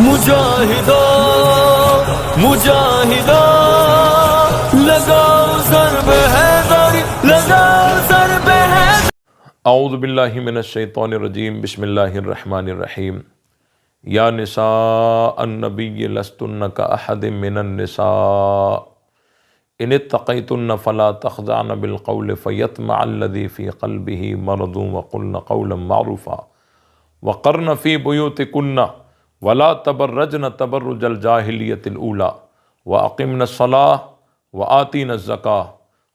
مجاہدو مجاہدو لگاؤ ضرب حیدری، لگاؤ ضرب حیدری۔ اعوذ باللہ من الشیطان الرجیم، بسم اللہ الرحمن الرحیم۔ یا نساء النبی لستن کاحد من النساء ان اتقیتن فلا تخضعن بالقول فیطمع الذی فی قلبہ مرض وقلن قولا معروفا وقرن فی بیوتکن ولا تبرجن تبرج الجاہلیۃ الاولی واقمن الصلاۃ وآتین الزکاۃ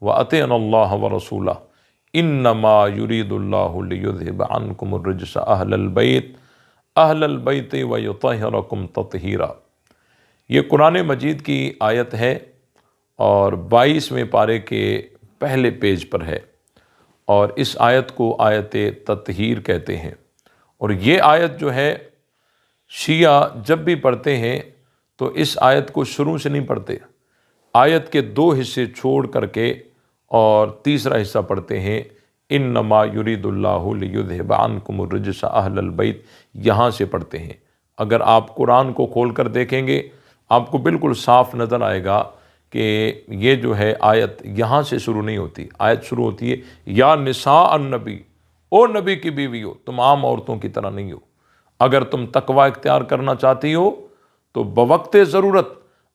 واطعن اللہ ورسولہ انما یرید اللہ لیذہب عنکم الرجس اہل البیت ویطہرکم تطہیرا۔ یہ قرآن مجید کی آیت ہے اور 22ویں پارے کے پہلے پیج پر ہے، اور اس آیت کو آیت تطہیر کہتے ہیں۔ اور یہ آیت جو ہے شیعہ جب بھی پڑھتے ہیں تو اس آیت کو شروع سے نہیں پڑھتے، آیت کے 2 حصے چھوڑ کر کے اور تیسرا حصہ پڑھتے ہیں انما یرید اللہ لیذہب عنکم الرجس اہل البیت، یہاں سے پڑھتے ہیں۔ اگر آپ قرآن کو کھول کر دیکھیں گے آپ کو بالکل صاف نظر آئے گا کہ یہ جو ہے آیت یہاں سے شروع نہیں ہوتی، آیت شروع ہوتی ہے یا نساء النبی، او نبی کی بیوی ہو، تم عام عورتوں کی طرح نہیں ہو، اگر تم تقوی اختیار کرنا چاہتی ہو تو بوقت ضرورت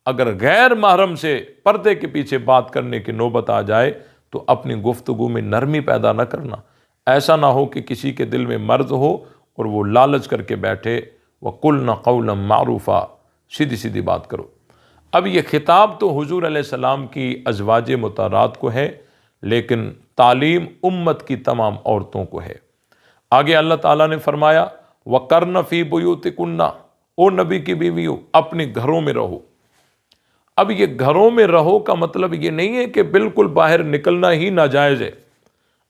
اگر غیر محرم سے پردے کے پیچھے بات کرنے کی نوبت آ جائے تو اپنی گفتگو میں نرمی پیدا نہ کرنا، ایسا نہ ہو کہ کسی کے دل میں مرض ہو اور وہ لالچ کر کے بیٹھے وَقُلْنَ قَوْلًا مَعْرُوفًا، سیدھی سیدھی بات کرو۔ اب یہ خطاب تو حضور علیہ السلام کی ازواج مطہرات کو ہے، لیکن تعلیم امت کی تمام عورتوں کو ہے۔ آگے اللہ تعالیٰ نے فرمایا وَقَرْنَ فِي بُيُوتِكُنَّ، او نبی کی بیویوں اپنے گھروں میں رہو۔ اب یہ گھروں میں رہو کا مطلب یہ نہیں ہے کہ بالکل باہر نکلنا ہی ناجائز ہے۔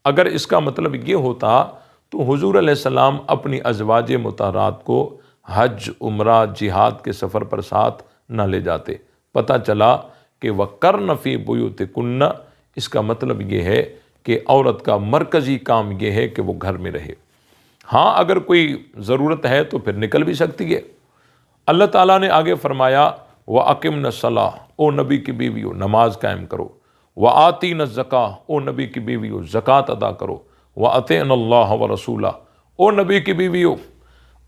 اگر اس کا مطلب یہ ہوتا تو حضور علیہ السلام اپنی ازواج مطہرات کو حج، عمرہ، جہاد کے سفر پر ساتھ نہ لے جاتے۔ پتہ چلا کہ وَقَرْنَ فِي بُيُوتِكُنَّ اس کا مطلب یہ ہے کہ عورت کا مرکزی کام یہ ہے کہ وہ گھر میں رہے۔ ہاں اگر کوئی ضرورت ہے تو پھر نکل بھی سکتی ہے۔ اللہ تعالیٰ نے آگے فرمایا وَأَقِمْنَ الصَّلَاةَ، او نبی کی بیویو نماز قائم کرو، وَآتِينَ الزَّكَاةَ، او نبی کی بیویو زکوٰۃ ادا کرو، وَأَطِعْنَ اللَّهَ وَرَسُولَهُ، او نبی کی بیویو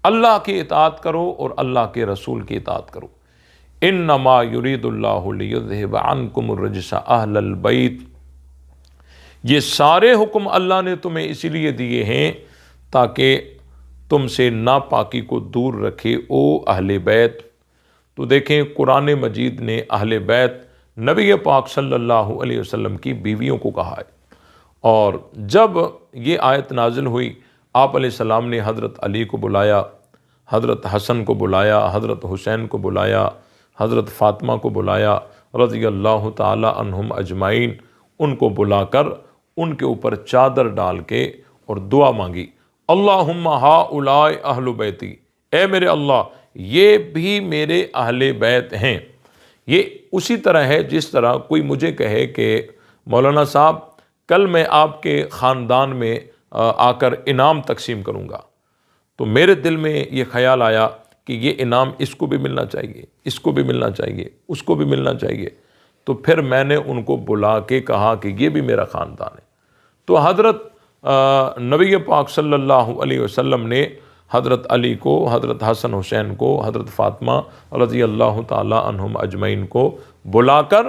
اللہ کی اطاعت کرو اور اللہ کے رسول کی اطاعت کرو۔ انما یرید اللہ لیذہب عنکم الرجس اہل البیت، یہ سارے حکم اللہ نے تمہیں اسی لیے دیے ہیں تاکہ تم سے ناپاکی کو دور رکھے او اہل بیت۔ تو دیکھیں قرآن مجید نے اہل بیت نبی پاک صلی اللہ علیہ وسلم کی بیویوں کو کہا ہے، اور جب یہ آیت نازل ہوئی آپ علیہ السلام نے حضرت علی کو بلایا، حضرت حسن کو بلایا، حضرت حسین کو بلایا، حضرت فاطمہ کو بلایا رضی اللہ تعالی عنہم اجمعین، ان کو بلا کر ان کے اوپر چادر ڈال کے اور دعا مانگی اللہم ہؤلاء اہل بیتی، اے میرے اللہ یہ بھی میرے اہل بیت ہیں۔ یہ اسی طرح ہے جس طرح کوئی مجھے کہے کہ مولانا صاحب کل میں آپ کے خاندان میں آ کر انعام تقسیم کروں گا، تو میرے دل میں یہ خیال آیا کہ یہ انعام اس کو بھی ملنا چاہیے، اس کو بھی ملنا چاہیے، اس کو بھی ملنا چاہیے، تو پھر میں نے ان کو بلا کے کہا کہ یہ بھی میرا خاندان ہے۔ تو حضرت نبی پاک صلی اللہ علیہ وسلم نے حضرت علی کو، حضرت حسن حسین کو، حضرت فاطمہ رضی اللہ تعالی عنہم اجمعین کو بلا کر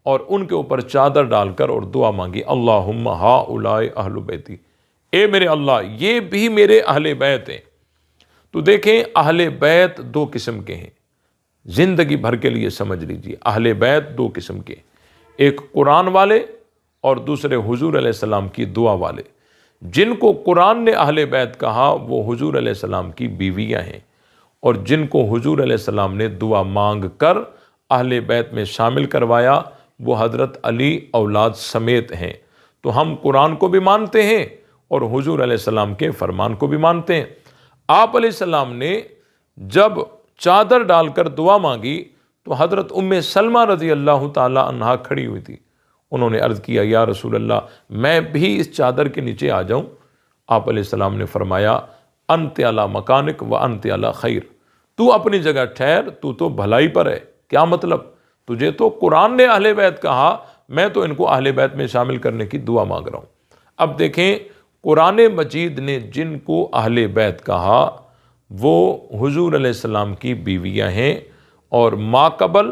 اور ان کے اوپر چادر ڈال کر اور دعا مانگی اللہم ہؤلاء اہل بیتی، اے میرے اللہ یہ بھی میرے اہل بیت ہیں۔ تو دیکھیں اہل بیت 2 قسم کے ہیں، زندگی بھر کے لیے سمجھ لیجیے، اہل بیت 2 قسم کے، ایک قرآن والے اور دوسرے حضور علیہ السلام کی دعا والے۔ جن کو قرآن نے اہل بیت کہا وہ حضور علیہ السلام کی بیویاں ہیں، اور جن کو حضور علیہ السلام نے دعا مانگ کر اہل بیت میں شامل کروایا وہ حضرت علی اولاد سمیت ہیں۔ تو ہم قرآن کو بھی مانتے ہیں اور حضور علیہ السلام کے فرمان کو بھی مانتے ہیں۔ آپ علیہ السلام نے جب چادر ڈال کر دعا مانگی تو حضرت ام سلمہ رضی اللہ تعالی عنہا کھڑی ہوئی تھی، انہوں نے عرض کیا یا رسول اللہ میں بھی اس چادر کے نیچے آ جاؤں؟ آپ علیہ السلام نے فرمایا انت علی مکانک و انت علی خیر، تو اپنی جگہ ٹھہر، تو تو بھلائی پر ہے۔ کیا مطلب؟ تجھے تو قرآن نے اہل بیت کہا، میں تو ان کو اہل بیت میں شامل کرنے کی دعا مانگ رہا ہوں۔ اب دیکھیں قرآن مجید نے جن کو اہل بیت کہا وہ حضور علیہ السلام کی بیویاں ہیں، اور ما قبل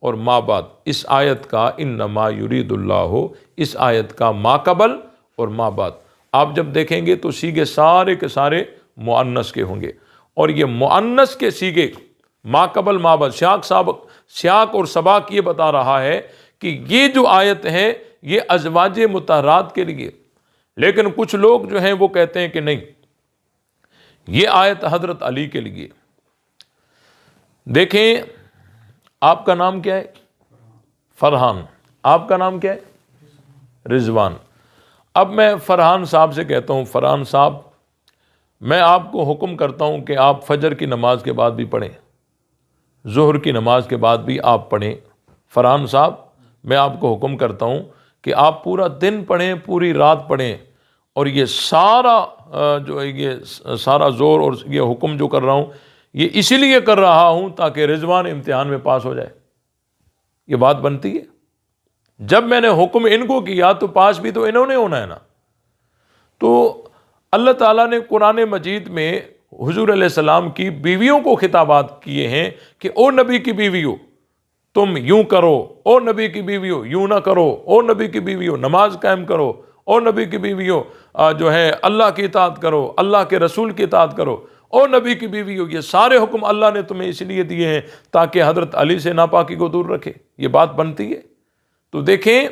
اور ما بعد اس آیت کا انما یرید اللہ، اس آیت کا ما قبل اور ما بعد آپ جب دیکھیں گے تو سیغے سارے کے سارے مؤنث کے ہوں گے، اور یہ مؤنث کے سیغے ما قبل ما بعد سیاق اور سباق یہ بتا رہا ہے کہ یہ جو آیت ہے یہ ازواج مطہرات کے لیے، لیکن کچھ لوگ جو ہیں وہ کہتے ہیں کہ نہیں، یہ آیت حضرت علی کے لیے۔ دیکھیں آپ کا نام کیا ہے؟ فرحان۔ آپ کا نام کیا ہے؟ رضوان۔ اب میں فرحان صاحب سے کہتا ہوں، فرحان صاحب میں آپ کو حکم کرتا ہوں کہ آپ فجر کی نماز کے بعد بھی پڑھیں، ظہر کی نماز کے بعد بھی آپ پڑھیں۔ فرحان صاحب میں آپ کو حکم کرتا ہوں کہ آپ پورا دن پڑھیں، پوری رات پڑھیں، اور یہ سارا سارا زور اور یہ حکم جو کر رہا ہوں یہ اسی لیے کر رہا ہوں تاکہ رضوان امتحان میں پاس ہو جائے۔ یہ بات بنتی ہے؟ جب میں نے حکم ان کو کیا تو پاس بھی تو انہوں نے ہونا ہے نا۔ تو اللہ تعالیٰ نے قرآن مجید میں حضور علیہ السلام کی بیویوں کو خطابات کیے ہیں کہ او نبی کی بیویوں تم یوں کرو، او نبی کی بیویوں یوں نہ کرو، او نبی کی بیویوں نماز قائم کرو، او نبی کی بیویوں جو ہے اللہ کی اطاعت کرو، اللہ کے رسول کی اطاعت کرو، او نبی کی بیویوں۔ یہ سارے حکم اللہ نے تمہیں اس لیے دیے ہیں تاکہ حضرت علی سے ناپاکی کو دور رکھے۔ یہ بات بنتی ہے؟ تو دیکھیں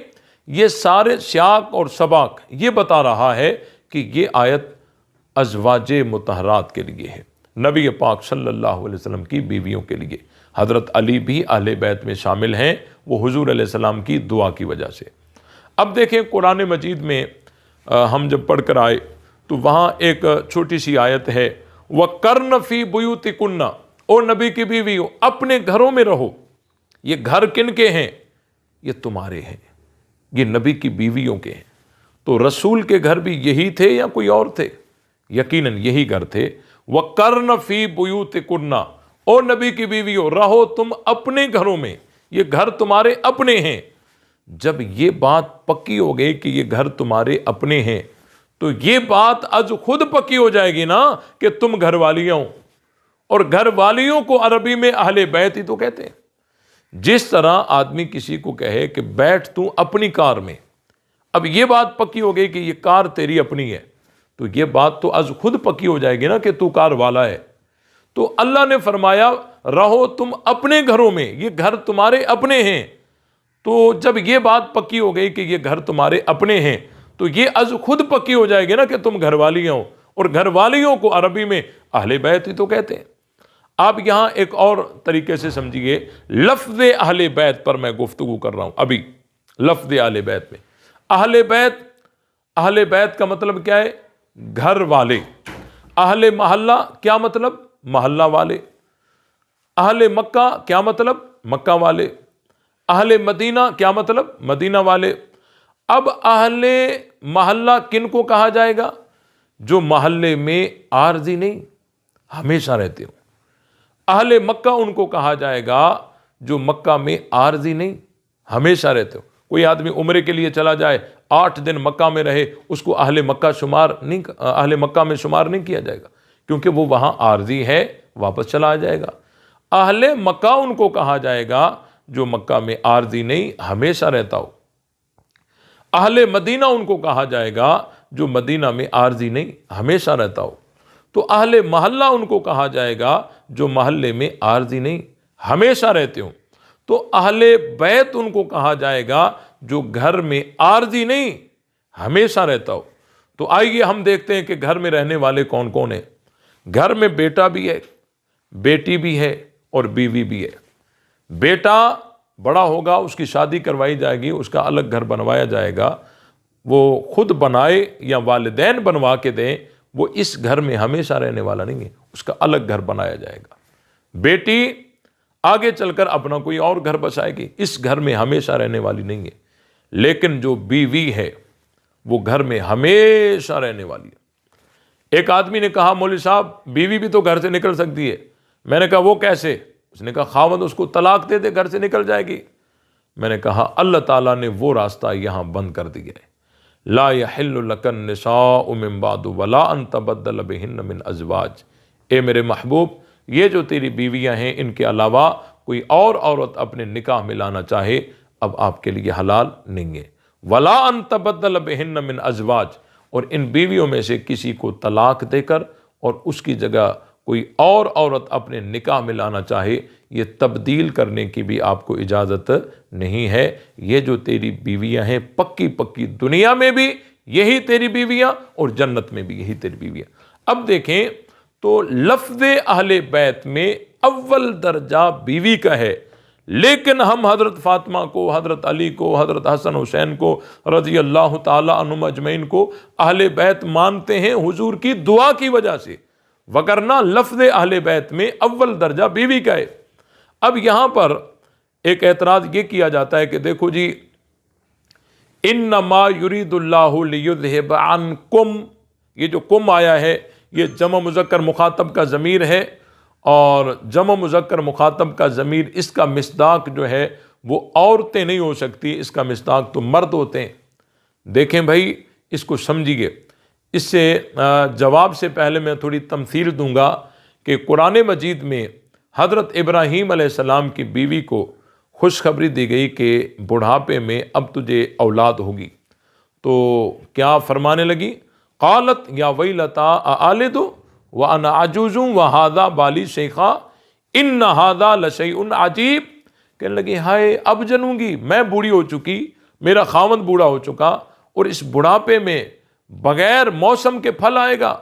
یہ سارے سیاق اور سباق یہ بتا رہا ہے کہ یہ آیت ازواج مطہرات کے لیے ہے، نبی پاک صلی اللہ علیہ وسلم کی بیویوں کے لیے۔ حضرت علی بھی اہل بیت میں شامل ہیں، وہ حضور علیہ السلام کی دعا کی وجہ سے۔ اب دیکھیں قرآن مجید میں ہم جب پڑھ کر آئے تو وہاں ایک چھوٹی سی آیت ہے، وَقَرْنَ فِي بُيُوتِكُنَّ، او نبی کی بیویوں اپنے گھروں میں رہو۔ یہ گھر کن کے ہیں؟ یہ تمہارے ہیں، یہ نبی کی بیویوں کے ہیں۔ تو رسول کے گھر بھی یہی تھے یا کوئی اور تھے؟ یقیناً یہی گھر تھے۔ وَقَرْنَ فِي بُيُوتِكُنَّ، او نبی کی بیویوں رہو تم اپنے گھروں میں، یہ گھر تمہارے اپنے ہیں۔ جب یہ بات پکی ہو گئی کہ یہ گھر تمہارے اپنے ہیں تو یہ بات از خود پکی ہو جائے گی نا کہ تم گھر والیاں ہو، اور گھر والیوں کو عربی میں اہل بیت ہی تو کہتے ہیں۔ جس طرح آدمی کسی کو کہے کہ بیٹھ تو اپنی کار میں، اب یہ بات پکی ہو گئی کہ یہ کار تیری اپنی ہے، تو یہ بات تو از خود پکی ہو جائے گی نا کہ تو کار والا ہے۔ تو اللہ نے فرمایا رہو تم اپنے گھروں میں، یہ گھر تمہارے اپنے ہیں۔ تو جب یہ بات پکی ہو گئی کہ یہ گھر تمہارے اپنے ہیں تو یہ از خود پکی ہو جائے گی نا کہ تم گھر والیاں ہو، اور گھر والیوں کو عربی میں اہل بیت ہی تو کہتے ہیں۔ آپ یہاں ایک اور طریقے سے سمجھیے، لفظ اہل بیت پر میں گفتگو کر رہا ہوں ابھی۔ لفظ اہل بیت میں اہل بیت کا مطلب کیا ہے؟ گھر والے۔ اہل محلہ کیا مطلب؟ محلہ والے۔ اہل مکہ کیا مطلب؟ مکہ والے۔ اہل مدینہ کیا مطلب؟ مدینہ والے۔ اب اہل محلہ کن کو کہا جائے گا؟ جو محلے میں عارضی نہیں، ہمیشہ رہتے ہو۔ اہل مکہ ان کو کہا جائے گا جو مکہ میں عارضی نہیں، ہمیشہ رہتے ہو۔ کوئی آدمی عمرے کے لیے چلا جائے، 8 دن مکہ میں رہے، اس کو اہل مکہ میں شمار نہیں کیا جائے گا، کیونکہ وہ وہاں عارضی ہے، واپس چلا آ جائے گا۔ اہل مکہ ان کو کہا جائے گا جو مکہ میں عارضی نہیں، ہمیشہ رہتا ہو۔ اہل مدینہ ان کو کہا جائے گا جو مدینہ میں عارضی نہیں، ہمیشہ رہتا ہو۔ تو اہل محلہ ان کو کہا جائے گا جو محلے میں عارضی نہیں، ہمیشہ رہتے ہو۔ تو اہل بیت ان کو کہا جائے گا جو گھر میں عارضی نہیں، ہمیشہ رہتا ہو۔ تو آئیے ہم دیکھتے ہیں کہ گھر میں رہنے والے کون کون ہیں۔ گھر میں بیٹا بھی ہے، بیٹی بھی ہے، اور بیوی بھی ہے۔ بیٹا بڑا ہوگا، اس کی شادی کروائی جائے گی، اس کا الگ گھر بنوایا جائے گا، وہ خود بنائے یا والدین بنوا کے دیں، وہ اس گھر میں ہمیشہ رہنے والا نہیں ہے، اس کا الگ گھر بنایا جائے گا۔ بیٹی آگے چل کر اپنا کوئی اور گھر بسائے گی، اس گھر میں ہمیشہ رہنے والی نہیں ہے۔ لیکن جو بیوی ہے وہ گھر میں ہمیشہ رہنے والی ہے۔ ایک آدمی نے کہا مولوی صاحب بیوی بھی تو گھر سے نکل سکتی ہے. میں نے کہا وہ کیسے؟ اس نے کہا خاوند اس کو طلاق دے دے گھر سے نکل جائے گی. میں نے کہا اللہ تعالیٰ نے وہ راستہ یہاں بند کر دیا ہے. لا یحل لک النساء من بعد ولا ان تبدل بہن من ازواج. اے میرے محبوب، یہ جو تیری بیویاں ہیں ان کے علاوہ کوئی اور عورت اپنے نکاح میں لانا چاہے اب آپ کے لیے حلال نہیں ہے. ولا ان تبدل بہن من ازواج، اور ان بیویوں میں سے کسی کو طلاق دے کر اور اس کی جگہ کوئی اور عورت اپنے نکاح میں لانا چاہے، یہ تبدیل کرنے کی بھی آپ کو اجازت نہیں ہے. یہ جو تیری بیویاں ہیں پکی پکی، دنیا میں بھی یہی تیری بیویاں اور جنت میں بھی یہی تیری بیویاں. اب دیکھیں تو لفظ اہل بیت میں اول درجہ بیوی کا ہے، لیکن ہم حضرت فاطمہ کو، حضرت علی کو، حضرت حسن حسین کو رضی اللہ تعالی عنہم اجمعین کو اہل بیت مانتے ہیں حضور کی دعا کی وجہ سے، وگرنہ لفظ اہل بیت میں اول درجہ بیوی کا ہے. اب یہاں پر ایک اعتراض یہ کیا جاتا ہے کہ دیکھو جی انما یرید اللہ لیذہب عنکم، یہ جو کم آیا ہے یہ جمع مذکر مخاطب کا ضمیر ہے، اور جمع مذکر مخاطب کا ضمیر اس کا مصداق جو ہے وہ عورتیں نہیں ہو سکتی، اس کا مصداق تو مرد ہوتے ہیں. دیکھیں بھائی اس کو سمجھیے. اس سے جواب سے پہلے میں تھوڑی تمثیل دوں گا کہ قرآن مجید میں حضرت ابراہیم علیہ السلام کی بیوی کو خوشخبری دی گئی کہ بڑھاپے میں اب تجھے اولاد ہوگی، تو کیا فرمانے لگی؟ قالت یا ویلتا آلد وانا عجوز وہذا بالی شیخا ان ھذا لشیء عجیب. کہنے لگی ہائے اب جنوں گی، میں بوڑھی ہو چکی، میرا خاوند بوڑھا ہو چکا، اور اس بڑھاپے میں بغیر موسم کے پھل آئے گا.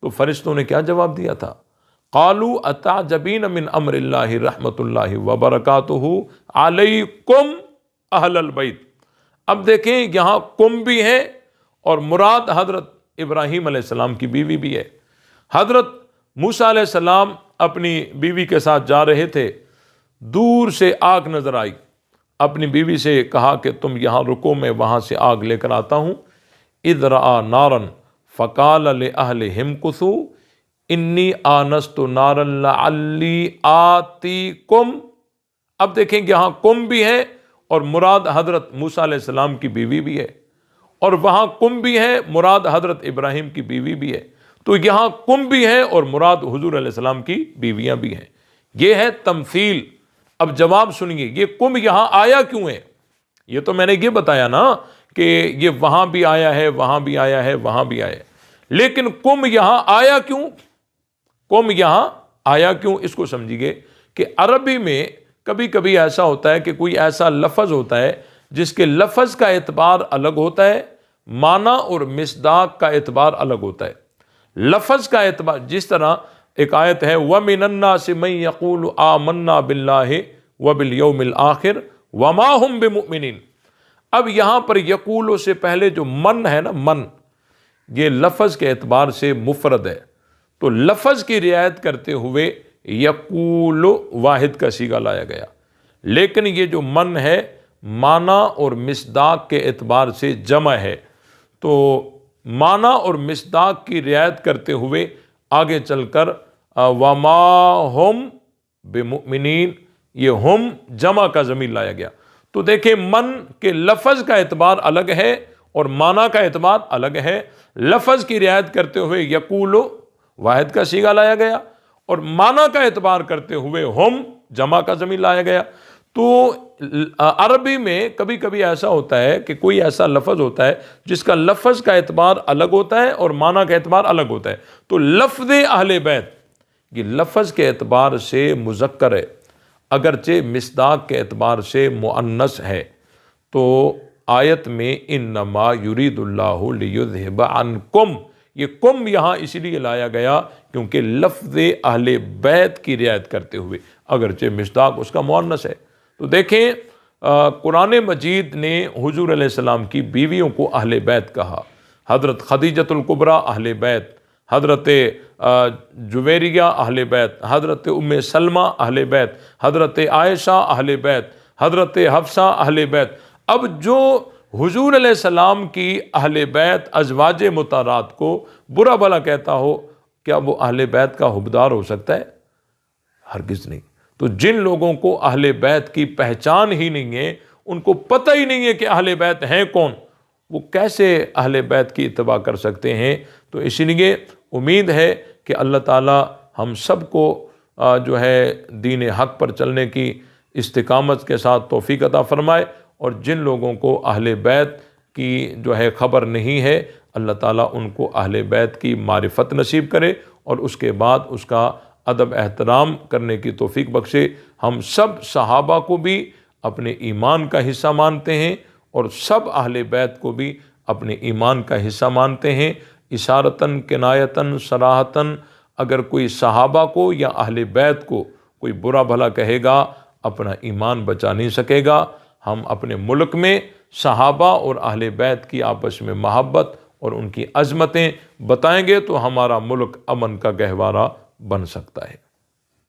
تو فرشتوں نے کیا جواب دیا تھا؟ قالوا اتعجبین من امر اللہ رحمت اللہ وبرکاتہ علیکم اہل البیت. اب دیکھیں یہاں کم بھی ہے اور مراد حضرت ابراہیم علیہ السلام کی بیوی بھی ہے. حضرت موسیٰ علیہ السلام اپنی بیوی کے ساتھ جا رہے تھے، دور سے آگ نظر آئی، اپنی بیوی سے کہا کہ تم یہاں رکو، میں وہاں سے آگ لے کر آتا ہوں. اذ رأى نارا فقال لأهلهم امكثوا انی آنست نارا لعلی آتیکم. اب دیکھیں یہاں کم بھی ہے اور مراد حضرت موسیٰ علیہ السلام کی بیوی بھی ہے، اور وہاں کم بھی ہے مراد حضرت ابراہیم کی بیوی بھی ہے. تو یہاں کم بھی ہے اور مراد حضور علیہ السلام کی بیویاں بھی ہیں. یہ ہے تمثیل. اب جواب سنیے، یہ کم یہاں آیا کیوں ہے؟ یہ تو میں نے یہ بتایا نا کہ یہ وہاں بھی آیا ہے، وہاں بھی آیا ہے، وہاں بھی آیا ہے، لیکن کم یہاں آیا کیوں؟ کم یہاں آیا کیوں اس کو سمجھیے کہ عربی میں کبھی کبھی ایسا ہوتا ہے کہ کوئی ایسا لفظ ہوتا ہے جس کے لفظ کا اعتبار الگ ہوتا ہے، معنی اور مصداق کا اعتبار الگ ہوتا ہے. لفظ کا اعتبار، جس طرح ایک آیت ہے وَمِنَ النَّاسِ مَن يَقُولُ آمَنَّا بِاللَّهِ وَبِالْيَوْمِ الْآخِرِ وَمَا هُمْ بِمُؤْمِنِينَ. اب یہاں پر یقولو سے پہلے جو من ہے نا، من، یہ لفظ کے اعتبار سے مفرد ہے، تو لفظ کی رعایت کرتے ہوئے یقول واحد کا صیغہ لایا گیا. لیکن یہ جو من ہے معنی اور مصداق کے اعتبار سے جمع ہے، تو معنی اور مصداق کی رعایت کرتے ہوئے آگے چل کر وما ہم بمؤمنین، یہ ہم جمع کا ضمیر لایا گیا. تو دیکھیں من کے لفظ کا اعتبار الگ ہے اور معنی کا اعتبار الگ ہے. لفظ کی رعایت کرتے ہوئے یقول واحد کا صیغہ لایا گیا، اور معنی کا اعتبار کرتے ہوئے ہم جمع کا ضمیر لایا گیا. تو عربی میں کبھی کبھی ایسا ہوتا ہے کہ کوئی ایسا لفظ ہوتا ہے جس کا لفظ کا اعتبار الگ ہوتا ہے اور معنی کا اعتبار الگ ہوتا ہے. تو لفظ اہل بیت یہ لفظ کے اعتبار سے مذکر ہے، اگرچہ مصداق کے اعتبار سے مؤنث ہے. تو آیت میں انما یرید اللہ لیذہب عنکم، یہ کم یہاں اسی لیے لایا گیا کیونکہ لفظ اہل بیت کی رعایت کرتے ہوئے، اگرچہ مصداق اس کا مؤنث ہے. تو دیکھیں قرآن مجید نے حضور علیہ السلام کی بیویوں کو اہل بیت کہا. حضرت خدیجۃ الکبریٰ اہل بیت، حضرت جویریہ اہل بیت، حضرت ام سلمہ اہل بیت، حضرت عائشہ اہل بیت، حضرت حفصہ اہل بیت. اب جو حضور علیہ السلام کی اہل بیت ازواج مطہرات کو برا بھلا کہتا ہو، کیا وہ اہل بیت کا حبدار ہو سکتا ہے؟ ہرگز نہیں۔ تو جن لوگوں کو اہل بیت کی پہچان ہی نہیں ہے، ان کو پتہ ہی نہیں ہے کہ اہل بیت ہیں کون، وہ کیسے اہل بیت کی اتباع کر سکتے ہیں؟ تو اس لیے امید ہے کہ اللہ تعالی ہم سب کو جو ہے دین حق پر چلنے کی استقامت کے ساتھ توفیق عطا فرمائے، اور جن لوگوں کو اہل بیت کی جو ہے خبر نہیں ہے، اللہ تعالیٰ ان کو اہل بیت کی معرفت نصیب کرے، اور اس کے بعد اس کا ادب احترام کرنے کی توفیق بخشے۔ ہم سب صحابہ کو بھی اپنے ایمان کا حصہ مانتے ہیں، اور سب اہل بیت کو بھی اپنے ایمان کا حصہ مانتے ہیں۔ اشارتاً، کنایتاً، صراحتاً اگر کوئی صحابہ کو یا اہل بیت کو کوئی برا بھلا کہے گا، اپنا ایمان بچا نہیں سکے گا۔ ہم اپنے ملک میں صحابہ اور اہل بیت کی آپس میں محبت اور ان کی عظمتیں بتائیں گے تو ہمارا ملک امن کا گہوارہ بن سکتا ہے۔